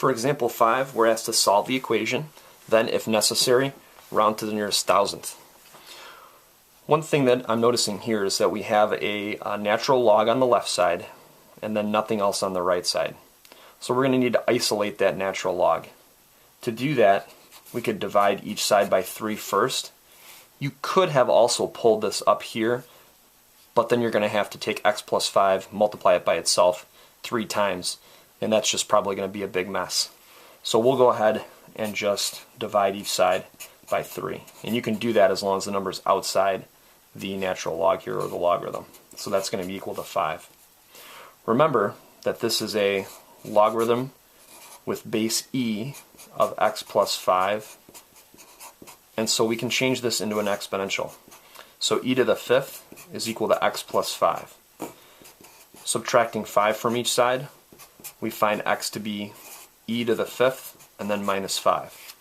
For example 5, we're asked to solve the equation, then if necessary, round to the nearest thousandth. One thing that I'm noticing here is that we have a natural log on the left side and then nothing else on the right side. So we're going to need to isolate that natural log. To do that, we could divide each side by 3 first. You could have also pulled this up here, but then you're going to have to take x plus 5, multiply it by itself 3 times, and that's just probably going to be a big mess. So we'll go ahead and just divide each side by 3. And you can do that as long as the number is outside the natural log here, or the logarithm. So that's going to be equal to 5. Remember that this is a logarithm with base e of x plus 5, and so we can change this into an exponential. So e to the 5th is equal to x plus 5. Subtracting 5 from each side, we find x to be e to the 5th and then minus 5.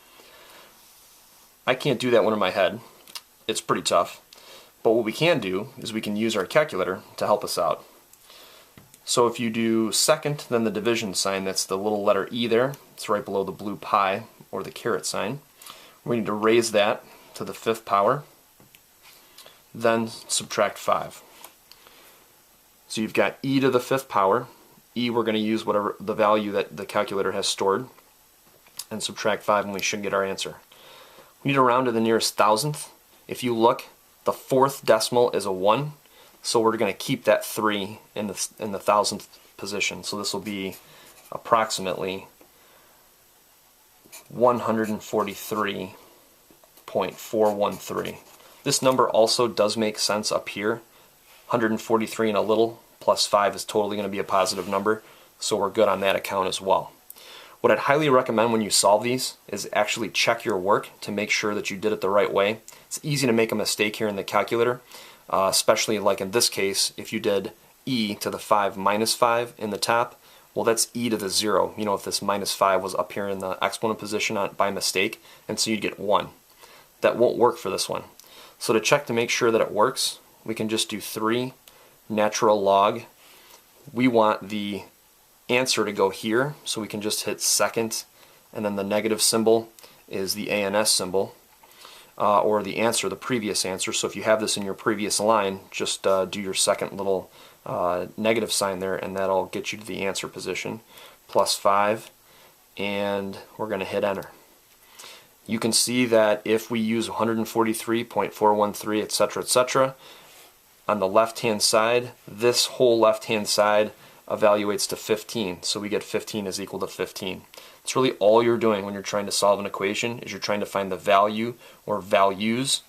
I can't do that one in my head. It's pretty tough. But what we can do is we can use our calculator to help us out. So if you do second, then the division sign, that's the little letter e there. It's right below the blue pi, or the caret sign. We need to raise that to the 5th power, then subtract 5. So you've got e to the 5th power. E, we're going to use whatever the value that the calculator has stored, and subtract 5, and we should get our answer. We need to round to the nearest thousandth. If you look, the 4th decimal is a 1, so we're going to keep that 3 in the thousandth position. So this will be approximately 143.413. This number also does make sense up here. 143 and a little plus 5 is totally going to be a positive number, so we're good on that account as well. What I'd highly recommend when you solve these is actually check your work to make sure that you did it the right way. It's easy to make a mistake here in the calculator, especially like in this case, if you did e to the 5 minus 5 in the top, well, that's e to the 0. You know, if this minus 5 was up here in the exponent position by mistake, and so you'd get 1. That won't work for this one. So to check to make sure that it works, we can just do 3 natural log. We want the answer to go here, so we can just hit second, and then the negative symbol is the ANS symbol, or the answer, the previous answer. So if you have this in your previous line, just do your second little negative sign there, and that'll get you to the answer position, plus 5, and we're going to hit enter. You can see that if we use 143.413, etc., etc., on the left-hand side, this whole left-hand side evaluates to 15, so we get 15 is equal to 15. It's really all you're doing when you're trying to solve an equation is you're trying to find the value or values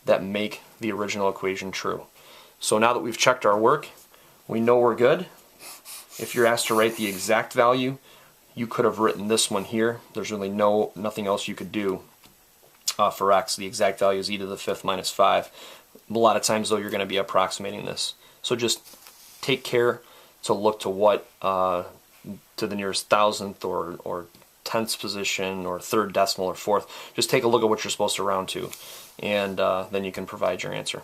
that make the original equation true. So now that we've checked our work, we know we're good. If you're asked to write the exact value, you could have written this one here. There's really nothing else you could do for x. The exact value is e to the 5th minus 5. A lot of times though you're going to be approximating this. So just take care to look to what to the nearest thousandth or tenths position or 3rd decimal or 4th. Just take a look at what you're supposed to round to, and then you can provide your answer.